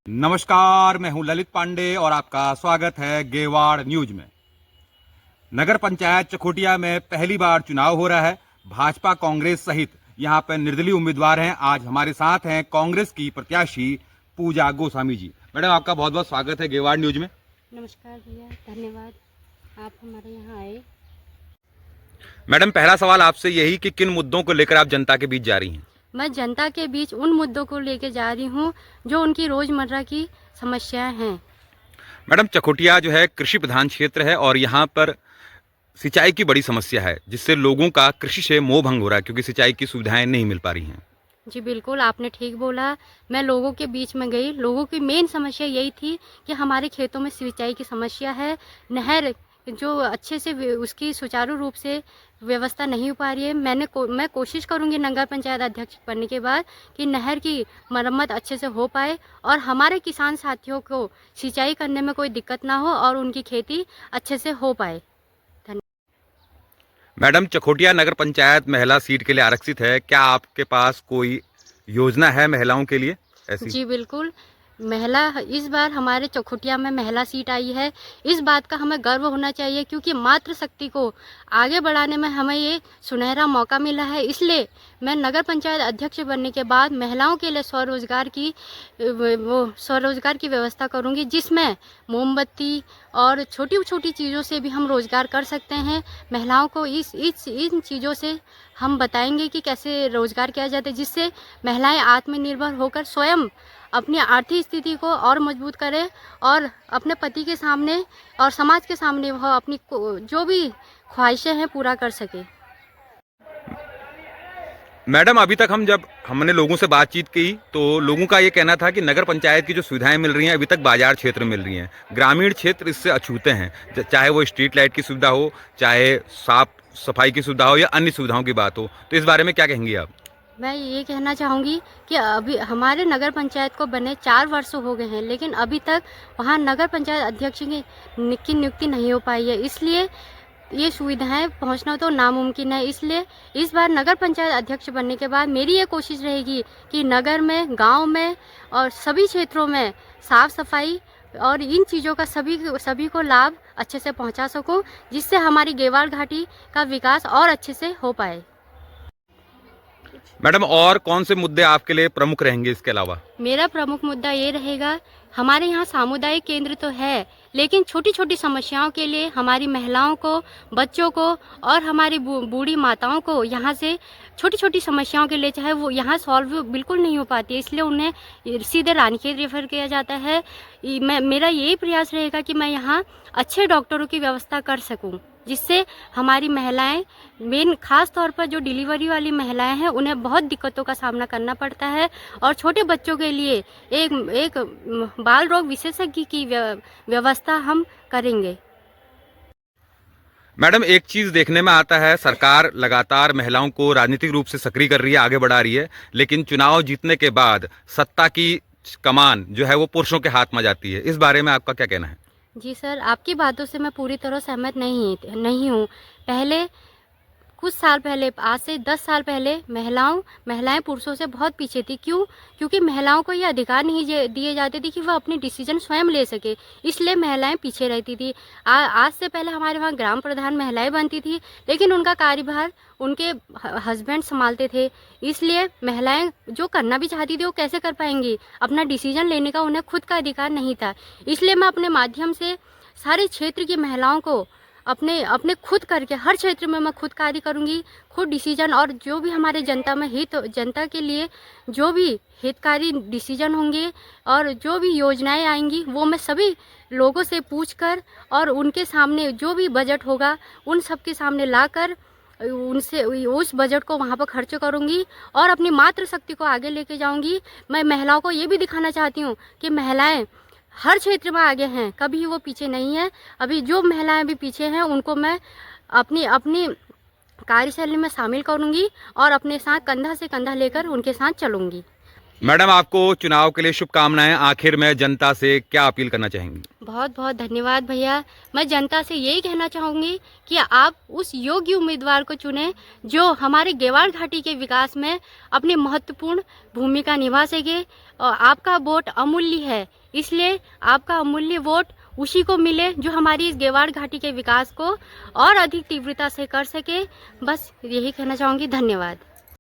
नमस्कार, मैं हूं ललित पांडे और आपका स्वागत है गेवाड़ न्यूज में। नगर पंचायत चकोटिया में पहली बार चुनाव हो रहा है। भाजपा कांग्रेस सहित यहां पर निर्दलीय उम्मीदवार हैं। आज हमारे साथ हैं कांग्रेस की प्रत्याशी पूजा गोस्वामी जी। मैडम, आपका बहुत बहुत स्वागत है गेवाड़ न्यूज में। नमस्कार भैया, धन्यवाद आप हमारे यहाँ आए। मैडम, पहला सवाल आपसे यही कि किन मुद्दों को लेकर आप जनता के बीच जा रही हैं? मैं जनता के बीच उन मुद्दों को लेकर जा रही हूँ जो उनकी रोजमर्रा की समस्याएं हैं। मैडम, चकोटिया जो है कृषि प्रधान क्षेत्र है और यहाँ पर सिंचाई की बड़ी समस्या है, जिससे लोगों का कृषि से मोह भंग हो रहा है क्योंकि सिंचाई की सुविधाएं नहीं मिल पा रही हैं। जी बिल्कुल, आपने ठीक बोला। मैं लोगों के बीच में गई। लोगों की मेन समस्या यही थी कि हमारे खेतों में सिंचाई की समस्या है। नहर जो अच्छे से उसकी सुचारू रूप से व्यवस्था नहीं हो पा रही है। मैं कोशिश करूंगी नगर पंचायत अध्यक्ष बनने के बाद कि नहर की मरम्मत अच्छे से हो पाए और हमारे किसान साथियों को सिंचाई करने में कोई दिक्कत ना हो और उनकी खेती अच्छे से हो पाए। मैडम, चकोटिया नगर पंचायत महिला सीट के लिए आरक्षित है। क्या आपके पास कोई योजना है महिलाओं के लिए ऐसी? जी बिल्कुल, इस बार हमारे चकोटिया में महिला सीट आई है। इस बात का हमें गर्व होना चाहिए क्योंकि मातृशक्ति को आगे बढ़ाने में हमें ये सुनहरा मौका मिला है। इसलिए मैं नगर पंचायत अध्यक्ष बनने के बाद महिलाओं के लिए स्वरोजगार की व्यवस्था करूंगी, जिसमें मोमबत्ती और छोटी छोटी चीज़ों से भी हम रोजगार कर सकते हैं। महिलाओं को इन चीज़ों से हम बताएंगे कि कैसे रोजगार किया जाता है, जिससे महिलाएं आत्मनिर्भर होकर स्वयं अपनी आर्थिक स्थिति को और मजबूत करें और अपने पति के सामने और समाज के सामने वह अपनी जो भी ख्वाहिशें हैं पूरा कर सके। मैडम, अभी तक जब हमने लोगों से बातचीत की तो लोगों का ये कहना था कि नगर पंचायत की जो सुविधाएं मिल रही हैं अभी तक बाजार क्षेत्र में मिल रही हैं। ग्रामीण क्षेत्र इससे अछूते हैं, चाहे वो स्ट्रीट लाइट की सुविधा हो, चाहे साफ सफाई की सुविधा हो या अन्य सुविधाओं की बात हो। तो इस बारे में क्या कहेंगी आप? मैं ये कहना चाहूँगी कि अभी हमारे नगर पंचायत को बने 4 वर्ष हो गए हैं, लेकिन अभी तक वहाँ नगर पंचायत अध्यक्ष की नियुक्ति नहीं हो पाई है। इसलिए ये सुविधाएं पहुंचना तो नामुमकिन है। इसलिए इस बार नगर पंचायत अध्यक्ष बनने के बाद मेरी ये कोशिश रहेगी कि नगर में, गांव में और सभी क्षेत्रों में साफ सफाई और इन चीज़ों का सभी को लाभ अच्छे से पहुंचा सकूं, जिससे हमारी गेवाड़ घाटी का विकास और अच्छे से हो पाए। मैडम, और कौन से मुद्दे आपके लिए प्रमुख रहेंगे इसके अलावा? मेरा प्रमुख मुद्दा ये रहेगा, हमारे यहाँ सामुदायिक केंद्र तो है, लेकिन छोटी छोटी समस्याओं के लिए हमारी महिलाओं को, बच्चों को और हमारी बूढ़ी माताओं को यहाँ से छोटी छोटी समस्याओं के लिए चाहे वो यहाँ सॉल्व बिल्कुल नहीं हो पाती है, इसलिए उन्हें सीधे रानीखेत रेफर किया जाता है। मेरा यही प्रयास रहेगा कि मैं यहाँ अच्छे डॉक्टरों की व्यवस्था कर सकूँ, जिससे हमारी महिलाएं, मेन खास तौर पर जो डिलीवरी वाली महिलाएं हैं, उन्हें बहुत दिक्कतों का सामना करना पड़ता है और छोटे बच्चों के लिए एक बाल रोग विशेषज्ञ की व्यवस्था हम करेंगे। मैडम, एक चीज देखने में आता है, सरकार लगातार महिलाओं को राजनीतिक रूप से सक्रिय कर रही है, आगे बढ़ा रही है, लेकिन चुनाव जीतने के बाद सत्ता की कमान जो है वो पुरुषों के हाथ में जाती है। इस बारे में आपका क्या कहना है? जी सर, आपकी बातों से मैं पूरी तरह सहमत नहीं हूँ। पहले कुछ साल पहले, आज से 10 साल पहले महिलाएं पुरुषों से बहुत पीछे थी। क्यों? क्योंकि महिलाओं को ये अधिकार नहीं दिए जाते थे कि वह अपने डिसीजन स्वयं ले सके, इसलिए महिलाएं पीछे रहती थी। आज से पहले हमारे वहाँ ग्राम प्रधान महिलाएं बनती थी, लेकिन उनका कार्यभार उनके हस्बैंड संभालते थे। इसलिए महिलाएं जो करना भी चाहती थी वो कैसे कर पाएंगी? अपना डिसीजन लेने का उन्हें खुद का अधिकार नहीं था। इसलिए मैं अपने माध्यम से सारे क्षेत्र की महिलाओं को अपने खुद करके हर क्षेत्र में मैं खुद कार्य करूंगी, खुद डिसीजन, और जो भी हमारे जनता के लिए जो भी हितकारी डिसीजन होंगे और जो भी योजनाएं आएंगी वो मैं सभी लोगों से पूछकर और उनके सामने जो भी बजट होगा उन सब के सामने लाकर उनसे उस बजट को वहाँ पर खर्च करूँगी और अपनी मातृशक्ति को आगे लेके जाऊँगी। मैं महिलाओं को ये भी दिखाना चाहती हूँ कि महिलाएं हर क्षेत्र में आगे हैं, कभी वो पीछे नहीं है। अभी जो महिलाएं अभी पीछे हैं उनको मैं अपनी कार्यशैली में शामिल करूंगी और अपने साथ कंधा से कंधा लेकर उनके साथ चलूंगी। मैडम, आपको चुनाव के लिए शुभकामनाएं। आखिर में जनता से क्या अपील करना चाहेंगी? बहुत बहुत धन्यवाद भैया। मैं जनता से यही कहना चाहूँगी कि आप उस योग्य उम्मीदवार को चुनें जो हमारे गेवाड़ घाटी के विकास में अपनी महत्वपूर्ण भूमिका निभा सके। और आपका वोट अमूल्य है, इसलिए आपका अमूल्य वोट उसी को मिले जो हमारी इस गेवाड़ घाटी के विकास को और अधिक तीव्रता से कर सके। बस यही कहना चाहूँगी। धन्यवाद।